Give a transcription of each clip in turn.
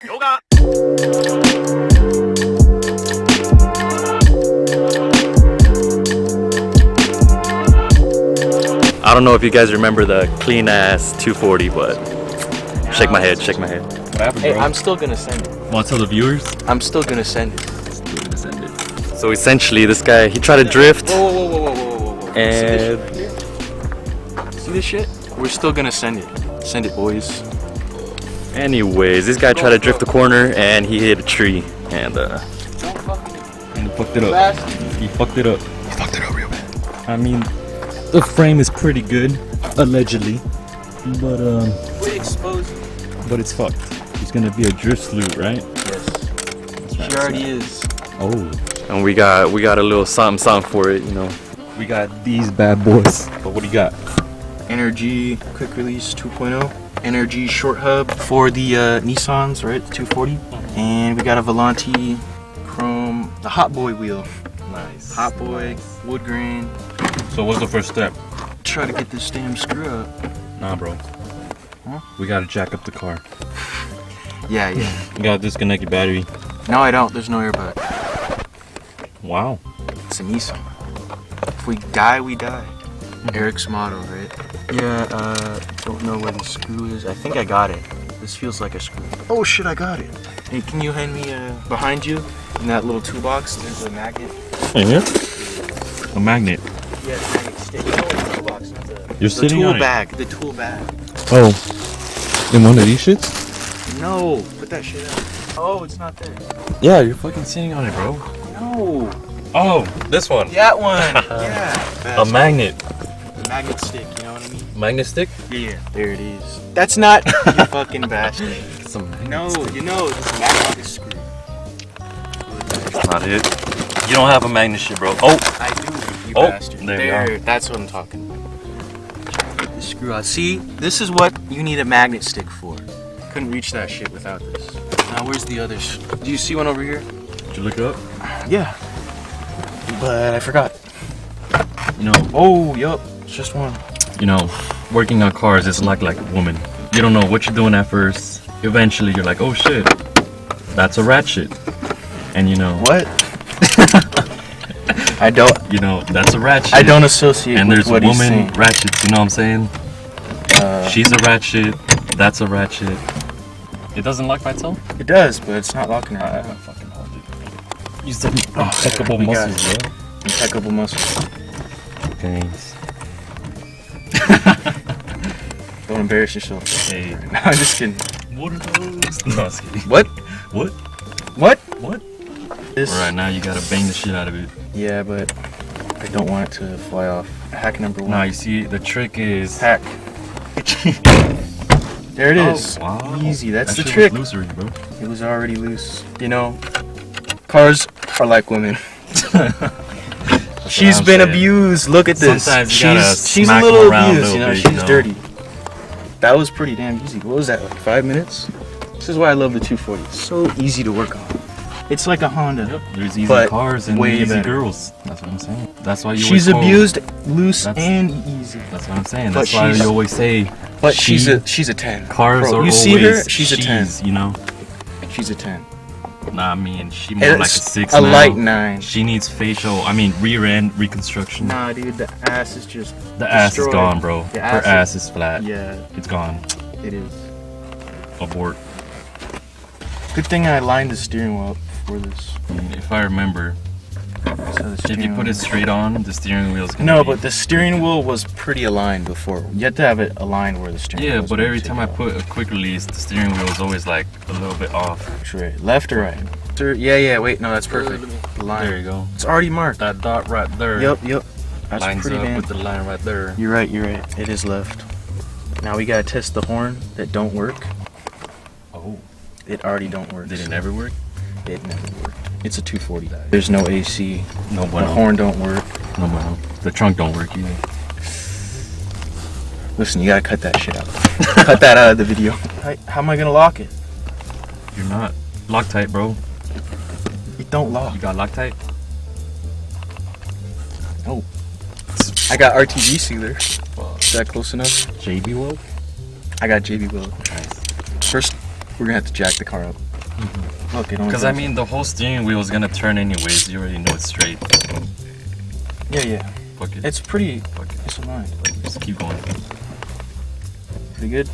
Yoga. I don't know if you guys remember the clean ass 240, but shake my head, shake my head. What happened, Hey, bro? I'm still gonna send it. Want to tell the viewers? I'm still gonna send it. Still gonna send it. So essentially, this guy, he tried to drift, Whoa. and See this shit? We're still gonna send it. Send it, boys. anyways, this guy tried to drift the corner, and he hit a tree, and And he fucked it up. He fucked it up. he fucked it up real bad. I mean, the frame is pretty good, allegedly, but We exposed it. but it's fucked. It's gonna be a drift flute, right? Yes. She already is. Oh. And we got a little something for it, you know. We got these bad boys. But what do you got? Energy quick release 2.0. Energy short hub for the Nissans, right? The 240. And we got a Volante chrome, the Hot Boy wheel. Nice. Hot Boy, wood grain. So what's the first step? Try to get this damn screw up. Nah, bro. Huh? We gotta jack up the car. Yeah. You gotta disconnect your battery. No, I don't. There's no airbag. Wow. It's a Nissan. If we die, we die. Eric's motto, right? Yeah, don't know where the screw is. I think I got it. This feels like a screw. Oh shit, I got it. Hey, can you hand me behind you in that little toolbox? There's a magnet. Yeah. A magnet. Yeah, the magnet stick. No, the toolbox, not the. You're sitting tool on it. bag. The tool bag. Oh. In one of these shits? No, put that shit out. Oh, it's not there. Yeah, you're fucking sitting on it, bro. No. Oh, this one. That one. Yeah. A magnet. The magnet stick. You know what I mean? Magnet stick? Yeah. There it is. That's not you fucking bastard. It's a magnet No, stick. you know this magnet is screwed. That's not it. You don't have a magnet shit, bro. Oh, I do, you Oh, bastard. there we are. That's what I'm talking about. Get the screw out. See, this is what you need a magnet stick for. Couldn't reach that shit without this. Now, where's the others? Do you see one over here? Did you look it up? Yeah. But I forgot. You know, Oh, yup. It's just one. working on cars is like a woman. You don't know what you're doing at first. Eventually, you're like, oh shit, that's a ratchet. And What? I don't. That's a ratchet. I don't associate And with there's what he's woman saying. ratchets, you know what I'm saying? She's a ratchet, that's a ratchet. It doesn't lock by itself? It does, but it's not locking right now. Fucking hold it. Use the impeccable we got muscles, bro. Impeccable muscles. Thanks. Don't embarrass yourself. Hey, No, I'm just kidding. what are those? No, I was kidding. What? What? What? What? This. Alright, now you gotta bang the shit out of it. Yeah, but I don't want it to fly off. Hack number one. Now, you see, the trick is... Hack. There it is. Oh, wow. Easy. That's That the shit trick. was loose already, bro. It was already loose. Cars are like women. She's been abused. Look at this. Sometimes you gotta She's a smack little 'em around a abused. little bit, She's dirty. That was pretty damn easy. What was that? Like 5 minutes? This is why I love the 240. It's so easy to work on. It's like a Honda. Yep, there's easy But cars and way easy better. girls. That's what I'm saying. That's why you She's always abused, loose, That's- and easy. That's what I'm saying. But That's why she's- you always say. But she- she's a 10. Cars Bro, are you always. see her? She's a 10. You know. She's a 10. Nah, I mean, she more like a It's 6 a now. light 9. She needs rear end reconstruction. Nah, dude, the ass is just The ass is destroyed. gone, bro. The Her ass ass is flat. Yeah, It's gone. it is. Abort. Good thing I lined the steering wheel up for this. If I remember, So the if you steering put wheel- it straight on, the steering wheel's gonna No, be- but the steering wheel was pretty aligned before. You have to have it aligned where the steering wheel Yeah, is but when you every take time it I off. put a quick release, the steering wheel is always like a little bit off. Right. Left or right? Yeah, wait, no, that's perfect. The line. There you go. It's already marked. That dot right there. Yep. That's lines pretty up damn. with the line right there. You're right. It is left. Now we gotta test the horn that don't work. Oh, It already don't work. did it never work? It never worked. It's a 240. There's no AC. No The bueno. horn don't work. No bueno. The trunk don't work either. Listen, you gotta cut that shit out. Cut that out of the video. How am I gonna lock it? You're not. Loctite, bro. It don't lock. You got Loctite? Oh. I got RTG sealer. Is that close enough? JB Weld? I got JB Weld. Nice. First, we're gonna have to jack the car up. Look, it only Because I goes- mean, the whole steering wheel is gonna turn anyways. You already know it's straight. Yeah. Fuck it. It's pretty. Fuck it. It's mine. Just keep going. Pretty good.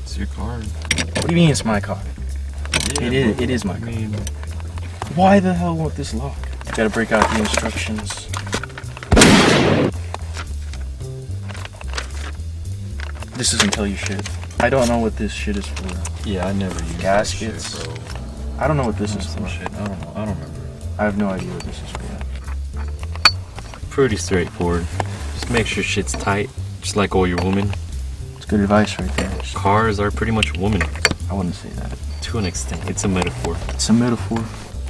It's your car. What do you mean it's my car? Yeah, It is my I car. mean, Why the hell won't this lock? Gotta break out the instructions. This doesn't tell you shit. I don't know what this shit is for. yeah, I never use Gaskets. that shit, bro. I don't know what this is Some for. shit. I don't know. I don't remember. I have no idea what this is for. Pretty straightforward. Just make sure shit's tight, just like all your women. It's good advice right there. Cars are pretty much women I wouldn't say that. to an extent. It's a metaphor. It's a metaphor.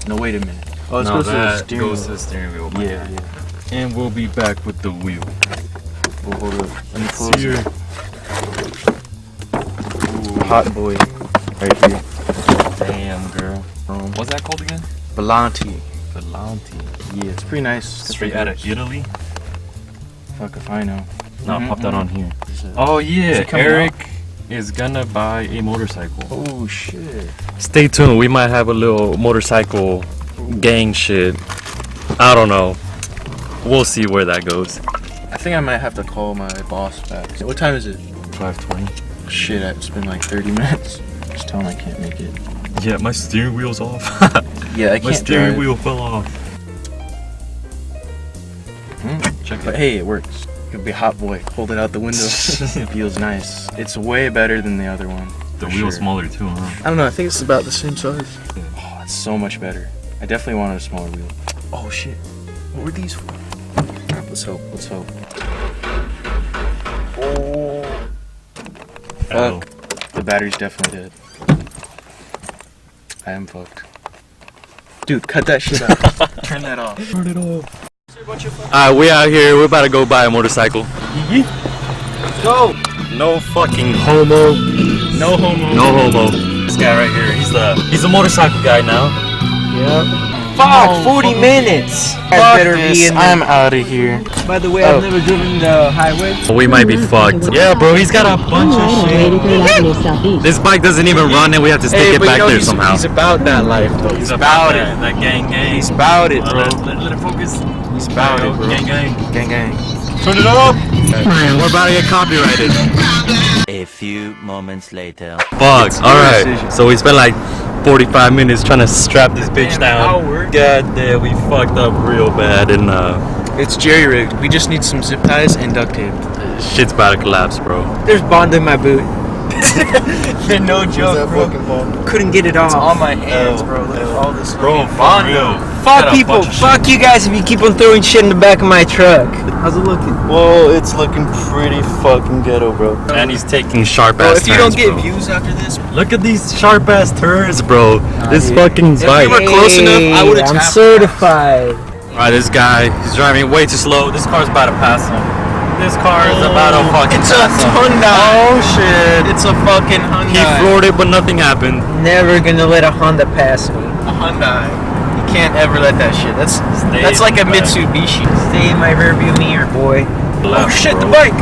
No, wait a minute. Oh, let's no, go to the that steering goes wheel. to the steering wheel. Yeah. And we'll be back with the wheel. Well, hold up. Let me close See it. ya. Hot boy. Right here. Damn, girl. What's that called again? Volanti. Volanti. Yeah, it's pretty nice. Straight out of Italy? Fuck if I know. No, Mhm, pop that on here. Is it- Oh Is yeah, it coming Eric is gonna buy a motorcycle. Oh shit. Stay tuned. We might have a little motorcycle gang shit. I don't know. We'll see where that goes. I think I might have to call my boss back. What time is it? 520. Shit, it's been like 30 minutes. Just tell him I can't make it. Yeah, my steering wheel's off. Yeah, I my can't steering drive. wheel fell off. Check it. But hey, it works. You'll be a hot boy. Hold it out the window. It feels nice. It's way better than the other one. The for wheel's sure. smaller too, huh? I don't know. I think it's about the same size. Oh, it's so much better. I definitely wanted a smaller wheel. Oh shit. What were these for? Let's hope. Let's hope. Oh. Oh. Fuck. The battery's definitely dead. I am fucked. Dude, cut that shit out. Turn that off. Turn it off. Alright, we out here. We're about to go buy a motorcycle. Let's go. No fucking homo. No homo. No homo. This guy right here. He's a motorcycle guy now. Fuck, 40 minutes! Fuck this. I'm out of here. By the way, I've never driven the highway. We might be fucked. Yeah, bro. He's got a bunch of shit. This bike doesn't even run, and we have to stick it back there somehow. He's about that life, though. He's about it. That gang. He's about it, bro. Let it focus. He's about it, bro. Gang. Gang. Turn it up. We're about to get copyrighted. A few moments later. Fuck. All right. decision. So we spent like 45 minutes trying to strap this bitch down. hour. God damn, we fucked up real bad, and It's jerry rigged. We just need some zip ties and duct tape. shit's about to collapse, bro. There's Bond in my boot. No joke, bro. Couldn't get it off. On my hands, bro. Look at all this. Bro, for Bondo. real. Fuck Got a people. bunch of Fuck you guys if you keep on throwing shit in the back of my truck. How's it looking? Whoa, it's looking pretty fucking ghetto, bro. And he's taking sharp Bro, ass if you turns, don't get bro. views after this, Look at these sharp ass turns, bro. This fucking If we bike. were close enough, I would've I'm tapped certified. Alright, this guy, he's driving way too slow. This car's about to pass him. This car is about to fucking it's a pass him. Hyundai. Oh shit. It's a fucking Hyundai. He floored it, but nothing happened. Never gonna let a Honda pass me. A Hyundai. You can't ever let that shit. That's Stay like a in the back. Mitsubishi. Stay in my rearview mirror, boy. Oh shit, the bro. bike.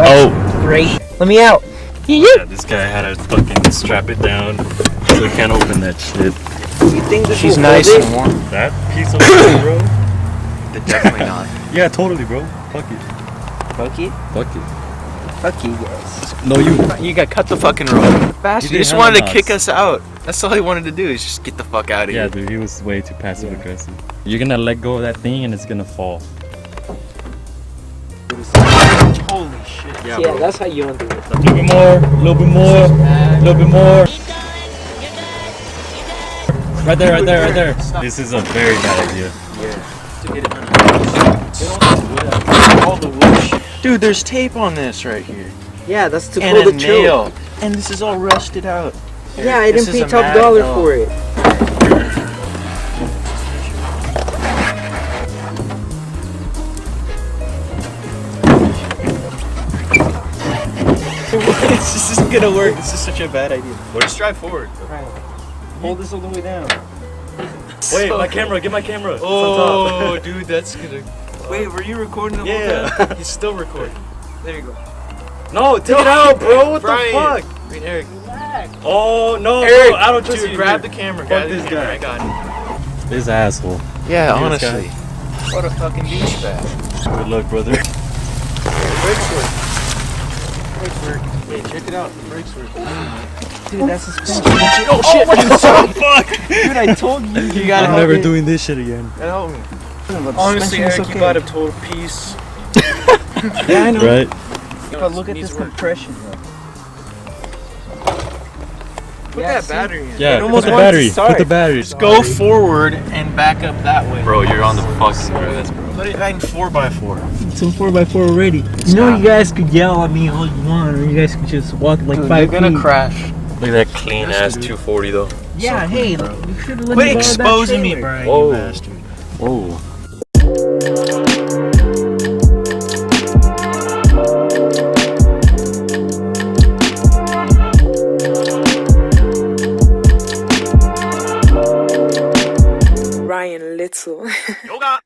Oh. Great. Let me out. Yeah, this guy had to fucking strap it down so he can't open that shit. You think this She's will nice hold and it? warm. That piece of shit, bro. Definitely not. Yeah, totally, bro. Fuck it. Fuck it. Fuck it. Fuck you guys. No, you. You got cut the fucking road. Faster. He just wanted to kick us out. That's all he wanted to do is just get the fuck out of Yeah, here. dude, he was way too passive aggressive. You're gonna let go of that thing and it's gonna fall. Holy shit. Yeah, that's how you undo it. A little bit more, a little bit more, a little bit more. Right there. This is a very bad idea. All the wood shit. Dude, there's tape on this right here. Yeah, that's to And pull a the choke. nail. And this is all rusted out. Yeah, I This didn't is pay a top mag- dollar no. for it. This isn't gonna work. This is such a bad idea. Or just drive forward. Right. Hold this all the way down. Wait, my camera, get my camera. It's on Oh, dude, that's gonna. Wait, were you recording the whole Yeah, time? he's still recording. There you go. top. No, take it out, bro. What Brian. the fuck? I mean, Eric. Relax. Oh no, Eric, bro, I don't trust dude, you. grab the camera. Fuck Grab this the camera. guy. I got it. This asshole. Yeah, This honestly. What a fucking douchebag. Good luck, brother. Brakes work. Brakes work. Hey, check it out. The brakes work. Dude, that's suspension. Oh shit! Fuck! Dude, I told you. You gotta I'm help never me. doing this shit again. Help me. But the Honestly, suspension's Eric, you okay. got a total piece. Yeah, I know. Right? But look at Needs this work. compression, bro. Put Yeah, that see? battery in. Yeah, It put almost the wants to battery. start. Put the battery. Go forward and back up that way. Bro, you're on the fucking. Put it in 4x4. It's a 4x4 already. You know, you guys could yell at me all you want, or you guys could just walk like 5 feet. crash. Look at that clean ass 240 though. Yeah, hey, you should have let Quit me borrow that exposing me, trailer. Brian. Whoa. You bastard. Whoa. Ryan Little. Yoga.